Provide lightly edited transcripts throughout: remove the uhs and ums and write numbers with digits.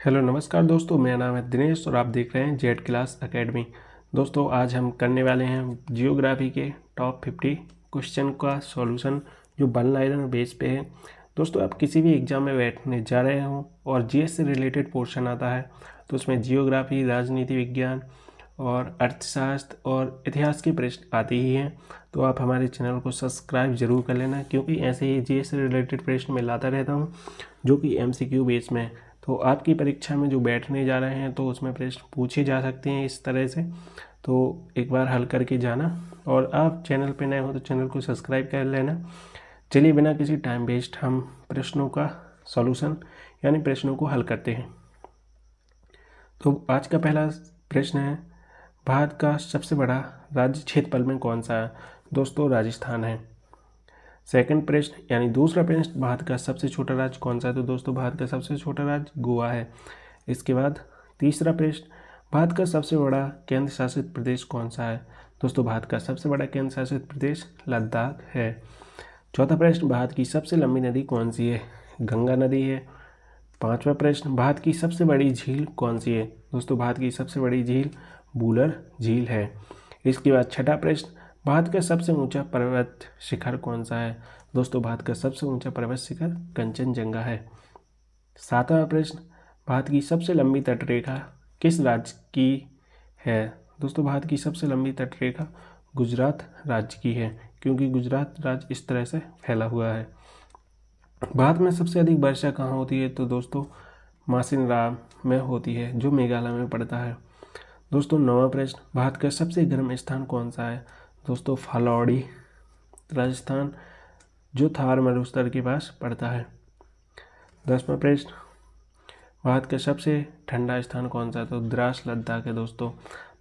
Hello नमस्कार दोस्तों, मेरा नाम है दिनेश और आप देख रहे हैं जेड क्लास एकेडमी। दोस्तों आज हम करने वाले हैं जियोग्राफी के टॉप 50 क्वेश्चन का सॉल्यूशन जो वन लाइनर बेस पे है। दोस्तों आप किसी भी एग्जाम में बैठने जा रहे हो और जीएस से रिलेटेड पोर्शन आता है तो उसमें जियोग्राफी, राजनीति विज्ञान और अर्थशास्त्र और इतिहास के प्रश्न आते ही हैं। तो आप हमारे चैनल को सब्सक्राइब जरूर कर लेना, क्योंकि ऐसे ही जीएस से रिलेटेड प्रश्न मैं लाता रहता हूँ जो कि एमसीक्यू बेस में है। तो आपकी परीक्षा में जो बैठने जा रहे हैं तो उसमें प्रश्न पूछे जा सकते हैं इस तरह से। तो एक बार हल करके जाना, और आप चैनल पे नए हो तो चैनल को सब्सक्राइब कर लेना। चलिए बिना किसी टाइम वेस्ट हम प्रश्नों का सॉल्यूशन यानी प्रश्नों को हल करते हैं। तो आज का पहला प्रश्न है, भारत का सबसे बड़ा राज्य क्षेत्रफल में कौन सा है? दोस्तों राजस्थान है। सेकंड प्रश्न यानी दूसरा प्रश्न, भारत का सबसे छोटा राज्य कौन सा है? तो दोस्तों भारत का सबसे छोटा राज्य गोवा है। इसके बाद तीसरा प्रश्न, भारत का सबसे बड़ा केंद्र शासित प्रदेश कौन सा है? दोस्तों भारत का सबसे बड़ा केंद्र शासित प्रदेश लद्दाख है। चौथा प्रश्न, भारत की सबसे लंबी नदी कौन सी है? गंगा नदी है। पांचवा प्रश्न, भारत की सबसे बड़ी झील कौन सी है? दोस्तों भारत की सबसे बड़ी झील वूलर झील है। इसके बाद छठा प्रश्न, भारत का सबसे ऊंचा पर्वत शिखर कौन सा है? दोस्तों भारत का सबसे ऊंचा पर्वत शिखर कंचनजंगा है। सातवां प्रश्न, भारत की सबसे लंबी तटरेखा किस राज्य की है? दोस्तों भारत की सबसे लंबी तटरेखा गुजरात राज्य की है, क्योंकि गुजरात राज्य इस तरह से फैला हुआ है। भारत में सबसे अधिक वर्षा कहाँ होती है? तो दोस्तों मासिनराम में होती है, जो मेघालय में पड़ता है। दोस्तों नौवां प्रश्न, भारत का सबसे गर्म स्थान कौन सा है? दोस्तों फालौड़ी राजस्थान, जो थार मरुस्थल के पास पड़ता है। 10वां प्रश्न, भारत का सबसे ठंडा स्थान कौन सा है? तो द्रास लद्दाख है। दोस्तों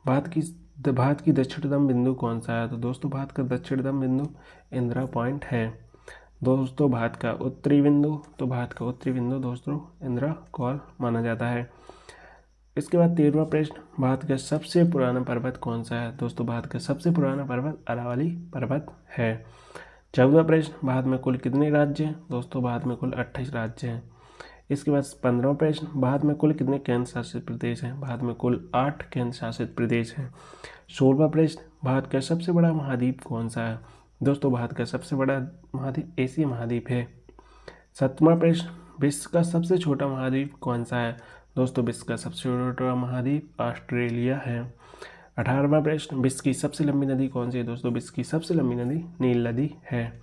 भारत की दक्षिणतम बिंदु कौन सा है? तो दोस्तों भारत का दक्षिणतम बिंदु इंदिरा पॉइंट है। दोस्तों भारत का उत्तरी बिंदु, तो भारत का उत्तरी बिंदु दोस्तों इंदिरा कॉल माना जाता है। इसके बाद 13वां प्रश्न, भारत का सबसे पुराना पर्वत कौन सा है? दोस्तों भारत का सबसे पुराना पर्वत अरावली पर्वत है। 14वां प्रश्न, भारत में कुल कितने राज्य हैं? दोस्तों भारत में कुल 28 राज्य हैं। इसके बाद 15वां प्रश्न, भारत में कुल कितने केंद्र शासित प्रदेश हैं? भारत में कुल 8 केंद्र शासित प्रदेश हैं। 16वां प्रश्न, भारत का सबसे बड़ा महाद्वीप कौन सा है? दोस्तों भारत का सबसे बड़ा महाद्वीप एशिया महाद्वीप है। 7वां प्रश्न, विश्व का सबसे छोटा महाद्वीप कौन सा है? दोस्तों विश्व का सबसे छोटा महाद्वीप ऑस्ट्रेलिया है। 18वां प्रश्न, विश्व की सबसे लंबी नदी कौन सी है? दोस्तों विश्व की सबसे लंबी नदी नील नदी है।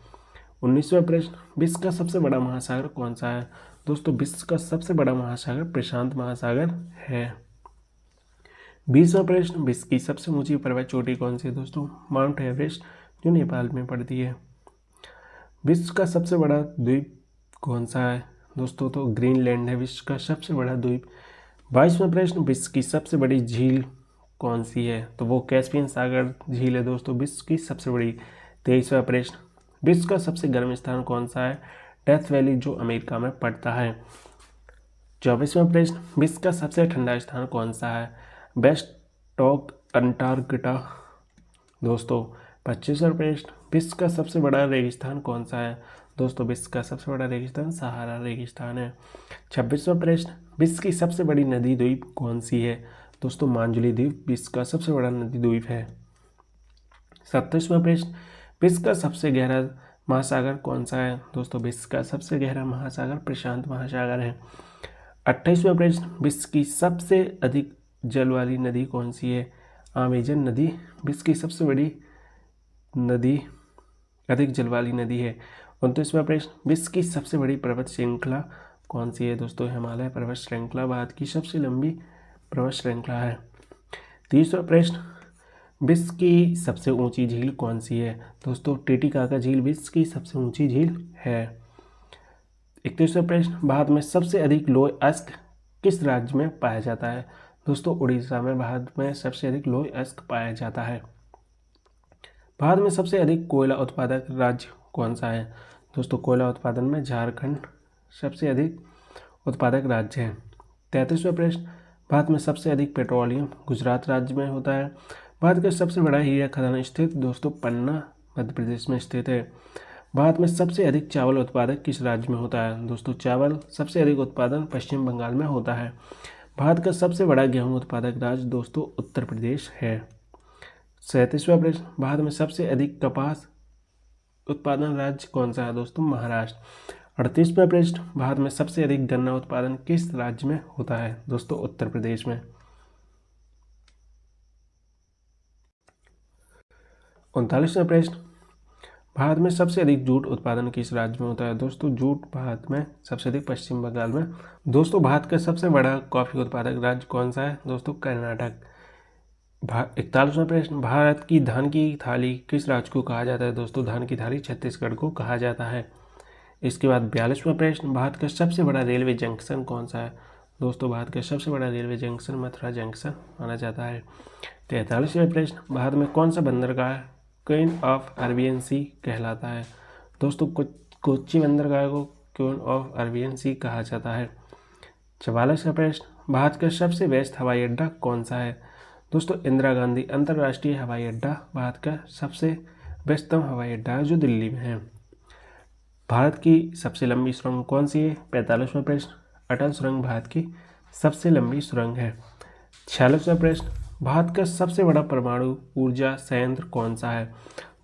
19वां प्रश्न, विश्व का सबसे बड़ा महासागर कौन सा है? दोस्तों विश्व का सबसे बड़ा महासागर प्रशांत महासागर है। 20वां प्रश्न, विश्व की सबसे ऊंची पर्वत चोटी कौन सी है? दोस्तों माउंट एवरेस्ट, जो नेपाल में पड़ती है। विश्व का सबसे बड़ा द्वीप कौन सा है? दोस्तों तो ग्रीनलैंड है विश्व का सबसे बड़ा द्वीप। 22वां प्रश्न, विश्व की सबसे बड़ी झील कौन सी है? तो वो कैस्पियन सागर झील है दोस्तों, विश्व की सबसे बड़ी। 23वां प्रश्न, विश्व का सबसे गर्म स्थान कौन सा है? डेथ वैली, जो अमेरिका में पड़ता है। 24वां प्रश्न, विश्व का सबसे ठंडा स्थान कौन सा है? वेस्ट टॉक अंटार्कटिका। दोस्तों 25वां प्रश्न, विश्व का सबसे बड़ा रेगिस्तान कौन सा है? दोस्तों विश्व का सबसे बड़ा रेगिस्तान सहारा रेगिस्तान है। 26वां प्रश्न, विश्व की सबसे बड़ी नदी द्वीप कौन सी है? दोस्तों मांजुली द्वीप विश्व का सबसे बड़ा नदी द्वीप है। 27वां प्रश्न, विश्व का सबसे गहरा महासागर कौन सा है? दोस्तों विश्व का सबसे गहरा महासागर प्रशांत महासागर है। 28वां प्रश्न, विश्व की सबसे अधिक जल वाली नदी कौन सी है? अमेजन नदी विश्व की सबसे बड़ी नदी, अधिक जल वाली नदी है। 29वां प्रश्न, विश्व की सबसे बड़ी पर्वत श्रृंखला कौन सी है? दोस्तों हिमालय पर्वत श्रृंखला भारत की सबसे लंबी पर्वत श्रृंखला है। 30वां प्रश्न, विश्व की सबसे ऊंची झील कौन सी है? दोस्तों टिटिकाका झील विश्व की सबसे ऊंची झील है। 31वां प्रश्न, भारत में सबसे अधिक लोह अयस्क किस राज्य में पाया जाता है? दोस्तों उड़ीसा में भारत में सबसे अधिक लोह अयस्क पाया जाता है। भारत में सबसे अधिक कोयला उत्पादक राज्य कौन सा है? दोस्तों कोयला उत्पादन में झारखंड सबसे अधिक उत्पादक राज्य है। 33वां प्रश्न, भारत में सबसे अधिक पेट्रोलियम गुजरात राज्य में होता है। भारत का सबसे बड़ा हीरा खदान स्थित दोस्तों पन्ना मध्य प्रदेश में स्थित है। भारत में सबसे अधिक चावल उत्पादक किस राज्य में होता है? दोस्तों चावल सबसे अधिक उत्पादन पश्चिम बंगाल में होता है। भारत का सबसे बड़ा गेहूं उत्पादक राज्य दोस्तों उत्तर प्रदेश है। 37वां प्रश्न, भारत में सबसे अधिक कपास उत्पादन राज्य कौन सा है? दोस्तों महाराष्ट्र। 38वां प्रश्न, भारत में सबसे अधिक गन्ना उत्पादन किस राज्य में होता है? दोस्तों उत्तर प्रदेश में। 39वां प्रश्न, भारत में सबसे अधिक जूट उत्पादन किस राज्य में होता है? दोस्तों जूट भारत में सबसे अधिक पश्चिम बंगाल में। दोस्तों भारत का सबसे बड़ा कॉफी उत्पादक राज्य कौन सा है? दोस्तों कर्नाटक। 41वां प्रश्न, भारत की धान की थाली किस राज्य को कहा जाता है? दोस्तों धान की थाली छत्तीसगढ़ को कहा जाता है। इसके बाद 42वां प्रश्न, भारत का सबसे बड़ा रेलवे जंक्शन कौन सा है? दोस्तों भारत का सबसे बड़ा रेलवे जंक्शन मथुरा जंक्शन माना जाता है। 43वां प्रश्न, भारत में कौन सा बंदरगाह क्वीन ऑफ अरेबियन सी कहलाता है? दोस्तों कोच्चि बंदरगाह को क्वीन ऑफ अरेबियन सी कहा जाता है। 44वां प्रश्न, भारत का सबसे व्यस्त हवाई अड्डा कौन सा है? दोस्तों इंदिरा गांधी अंतर्राष्ट्रीय हवाई अड्डा भारत का सबसे व्यस्तम हवाई अड्डा है जो दिल्ली में है। भारत की सबसे लंबी सुरंग कौन सी है? 45वां प्रश्न, अटल सुरंग भारत की सबसे लंबी सुरंग है। 46वां प्रश्न, भारत का सबसे बड़ा परमाणु ऊर्जा संयंत्र कौन सा है?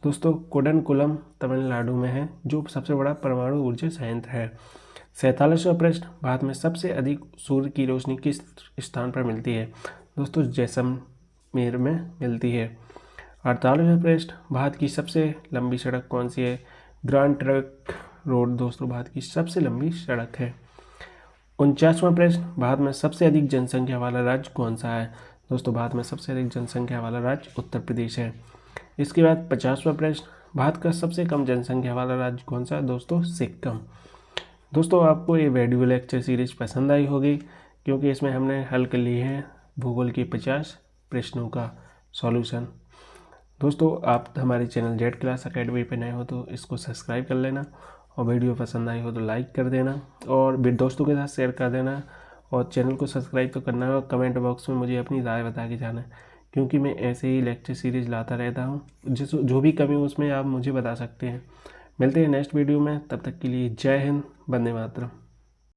दोस्तों कुडनकुलम तमिलनाडु में है जो सबसे बड़ा परमाणु ऊर्जा संयंत्र है। 47वां प्रश्न, भारत में सबसे अधिक सूर्य की रोशनी किस स्थान पर मिलती है? दोस्तों जैसलमेर में मिलती है। 48वां प्रश्न, भारत की सबसे लंबी सड़क कौन सी है? ग्रांड ट्रंक रोड दोस्तों भारत की सबसे लंबी सड़क है। 49वां प्रश्न, भारत में सबसे अधिक जनसंख्या वाला राज्य कौन सा है? दोस्तों भारत में सबसे अधिक जनसंख्या वाला राज्य उत्तर प्रदेश है। इसके बाद 50वां प्रश्न, भारत का सबसे कम जनसंख्या वाला राज्य कौन सा है? दोस्तों सिक्किम। दोस्तों आपको ये वीडियो लेक्चर सीरीज पसंद आई होगी क्योंकि इसमें हमने हल कर लिए हैं भूगोल के 50 प्रश्नों का सॉल्यूशन। दोस्तों आप हमारे चैनल जेड क्लास अकेडमी पे नए हो तो इसको सब्सक्राइब कर लेना और वीडियो पसंद आई हो तो लाइक कर देना और दोस्तों के साथ शेयर कर देना और चैनल को सब्सक्राइब तो करना है और कमेंट बॉक्स में मुझे अपनी राय बता के जाना क्योंकि मैं ऐसे ही लेक्चर सीरीज लाता रहता हूँ। जो भी कमी हो उसमें आप मुझे बता सकते हैं। मिलते हैं नेक्स्ट वीडियो में, तब तक के लिए जय हिंद, वंदे मातरम।